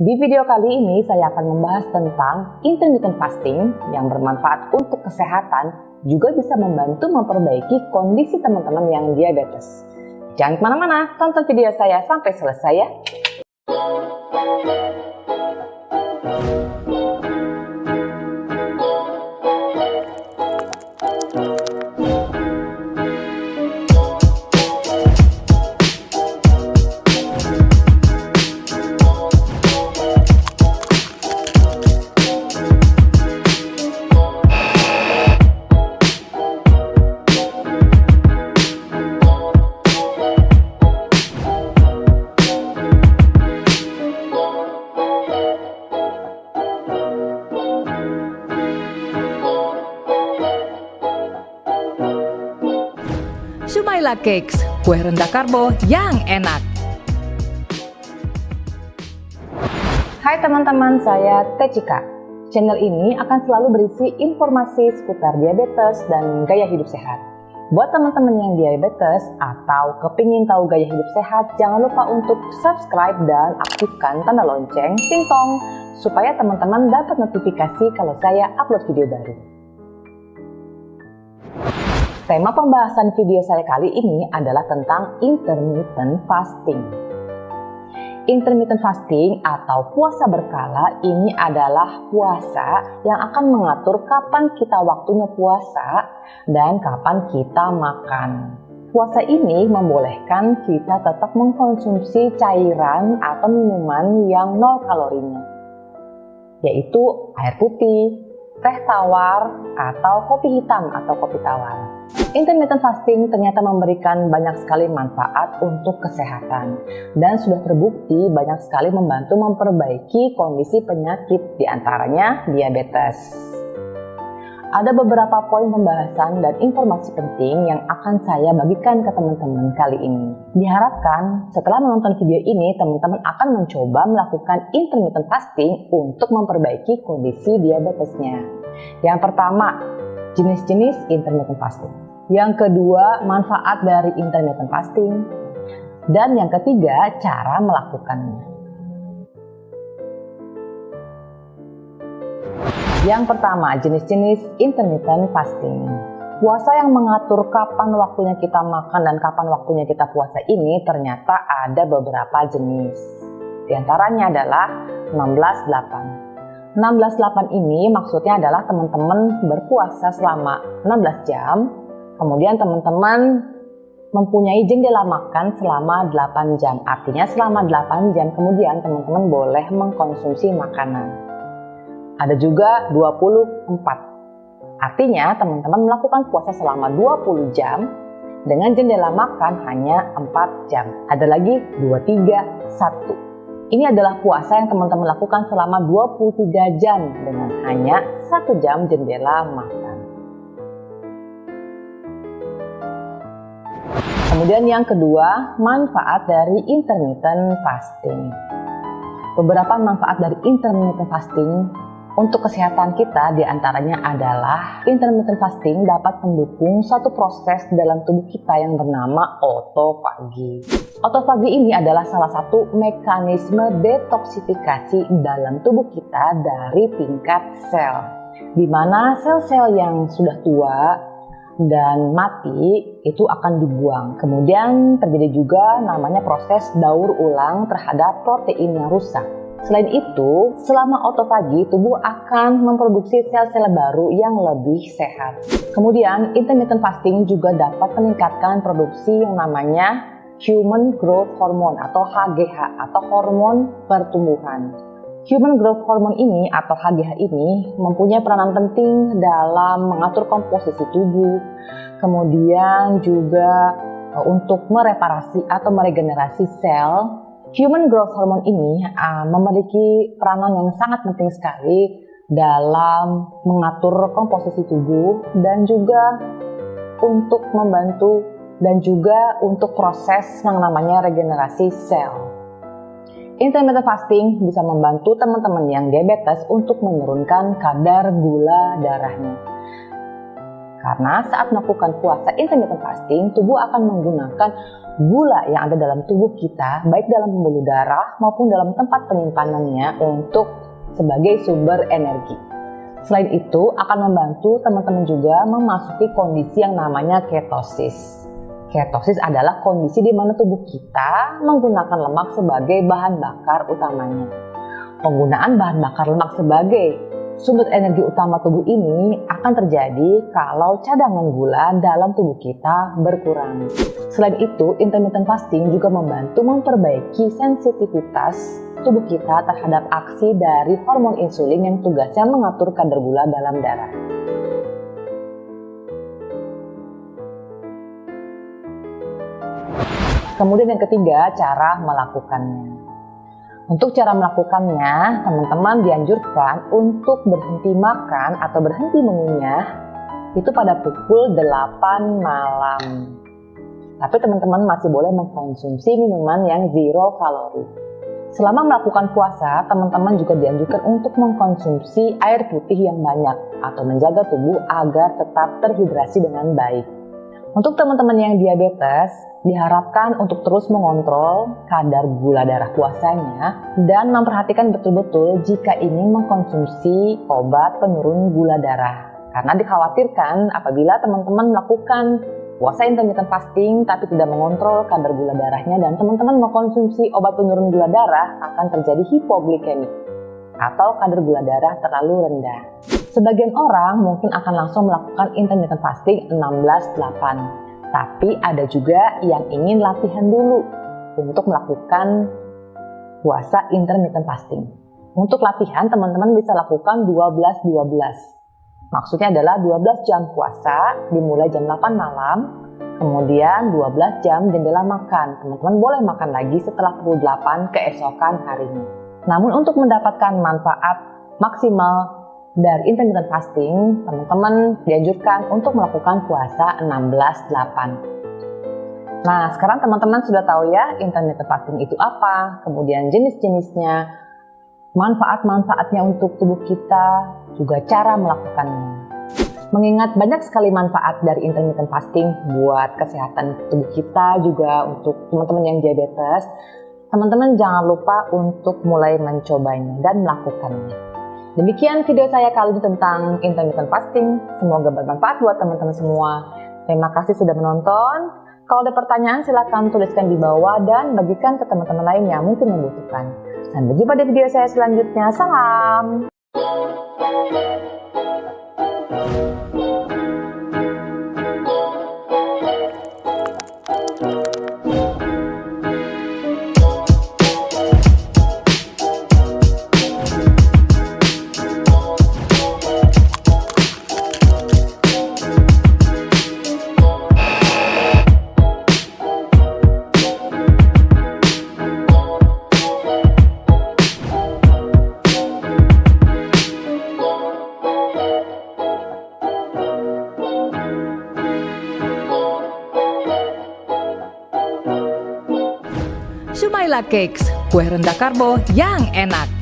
Di video kali ini saya akan membahas tentang intermittent fasting yang bermanfaat untuk kesehatan, juga bisa membantu memperbaiki kondisi teman-teman yang diabetes. Jangan kemana-mana, tonton video saya sampai selesai ya. Sumaila Cakes, kue rendah karbo yang enak. Hai teman-teman, saya Techika. Channel ini akan selalu berisi informasi seputar diabetes dan gaya hidup sehat. Buat teman-teman yang diabetes atau kepingin tahu gaya hidup sehat, jangan lupa untuk subscribe dan aktifkan tanda lonceng ting-tong supaya teman-teman dapat notifikasi kalau saya upload video baru. Tema pembahasan video saya kali ini adalah tentang intermittent fasting. Intermittent fasting atau puasa berkala ini adalah puasa yang akan mengatur kapan kita waktunya puasa dan kapan kita makan. Puasa ini membolehkan kita tetap mengkonsumsi cairan atau minuman yang nol kalorinya, yaitu air putih, teh tawar, atau kopi hitam atau kopi tawar. Intermittent fasting ternyata memberikan banyak sekali manfaat untuk kesehatan dan sudah terbukti banyak sekali membantu memperbaiki kondisi penyakit, diantaranya diabetes. Ada beberapa poin pembahasan dan informasi penting yang akan saya bagikan ke teman-teman kali ini. Diharapkan setelah menonton video ini, teman-teman akan mencoba melakukan intermittent fasting untuk memperbaiki kondisi diabetesnya. Yang pertama, jenis-jenis intermittent fasting. Yang kedua, manfaat dari intermittent fasting. Dan yang ketiga, cara melakukannya. Yang pertama, jenis-jenis intermittent fasting. Puasa yang mengatur kapan waktunya kita makan dan kapan waktunya kita puasa ini ternyata ada beberapa jenis. Di antaranya adalah 16-8. 16-8 ini maksudnya adalah teman-teman berpuasa selama 16 jam, kemudian teman-teman mempunyai jendela makan selama 8 jam. Artinya selama 8 jam kemudian teman-teman boleh mengkonsumsi makanan. Ada juga 24. Artinya teman-teman melakukan puasa selama 20 jam dengan jendela makan hanya 4 jam. Ada lagi 23-1. Ini adalah puasa yang teman-teman lakukan selama 23 jam dengan hanya 1 jam jendela makan. Kemudian yang kedua, manfaat dari intermittent fasting. Beberapa manfaat dari intermittent fasting untuk kesehatan kita diantaranya adalah intermittent fasting dapat mendukung suatu proses dalam tubuh kita yang bernama otofagi. Otofagi ini adalah salah satu mekanisme detoksifikasi dalam tubuh kita dari tingkat sel, di mana sel-sel yang sudah tua dan mati itu akan dibuang. Kemudian terjadi juga namanya proses daur ulang terhadap protein yang rusak. Selain itu, selama otofagi, tubuh akan memproduksi sel-sel baru yang lebih sehat. Kemudian, intermittent fasting juga dapat meningkatkan produksi yang namanya Human Growth Hormone atau HGH atau hormon pertumbuhan. Human Growth Hormone ini atau HGH ini mempunyai peranan penting dalam mengatur komposisi tubuh, kemudian juga untuk mereparasi atau meregenerasi sel. Human Growth Hormone ini memiliki peranan yang sangat penting sekali dalam mengatur komposisi tubuh dan juga untuk membantu dan juga untuk proses yang namanya regenerasi sel. Intermittent fasting bisa membantu teman-teman yang diabetes untuk menurunkan kadar gula darahnya. Karena saat melakukan puasa intermittent fasting, tubuh akan menggunakan gula yang ada dalam tubuh kita, baik dalam pembuluh darah maupun dalam tempat penyimpanannya untuk sebagai sumber energi. Selain itu, akan membantu teman-teman juga memasuki kondisi yang namanya ketosis. Ketosis adalah kondisi di mana tubuh kita menggunakan lemak sebagai bahan bakar utamanya. Penggunaan bahan bakar lemak sebagai sumber energi utama tubuh ini akan terjadi kalau cadangan gula dalam tubuh kita berkurang. Selain itu, intermittent fasting juga membantu memperbaiki sensitivitas tubuh kita terhadap aksi dari hormon insulin yang tugasnya mengatur kadar gula dalam darah. Kemudian yang ketiga, cara melakukannya. Untuk cara melakukannya, teman-teman dianjurkan untuk berhenti makan atau berhenti mengunyah itu pada pukul 8 malam. Tapi teman-teman masih boleh mengkonsumsi minuman yang zero kalori. Selama melakukan puasa, teman-teman juga dianjurkan untuk mengkonsumsi air putih yang banyak atau menjaga tubuh agar tetap terhidrasi dengan baik. Untuk teman-teman yang diabetes, diharapkan untuk terus mengontrol kadar gula darah puasanya dan memperhatikan betul-betul jika ingin mengkonsumsi obat penurun gula darah. Karena dikhawatirkan apabila teman-teman melakukan puasa intermittent fasting tapi tidak mengontrol kadar gula darahnya dan teman-teman mengkonsumsi obat penurun gula darah akan terjadi hipoglikemi atau kadar gula darah terlalu rendah. Sebagian orang mungkin akan langsung melakukan intermittent fasting 16-8. Tapi ada juga yang ingin latihan dulu untuk melakukan puasa intermittent fasting. Untuk latihan teman-teman bisa lakukan 12-12. Maksudnya adalah 12 jam puasa dimulai jam 8 malam, kemudian 12 jam jendela makan. Teman-teman boleh makan lagi setelah pukul 8 keesokan harinya. Namun untuk mendapatkan manfaat maksimal dari intermittent fasting, teman-teman dianjurkan untuk melakukan puasa 16-8. Nah, sekarang teman-teman sudah tahu ya intermittent fasting itu apa, kemudian jenis-jenisnya, manfaat-manfaatnya untuk tubuh kita, juga cara melakukannya. Mengingat banyak sekali manfaat dari intermittent fasting buat kesehatan tubuh kita, juga untuk teman-teman yang diabetes, teman-teman jangan lupa untuk mulai mencobanya dan melakukannya. Demikian video saya kali ini tentang intermittent fasting. Semoga bermanfaat buat teman-teman semua. Terima kasih sudah menonton. Kalau ada pertanyaan silahkan tuliskan di bawah dan bagikan ke teman-teman lain yang mungkin membutuhkan. Sampai jumpa di video saya selanjutnya. Salam! Sumaila Cakes, kue rendah karbo yang enak.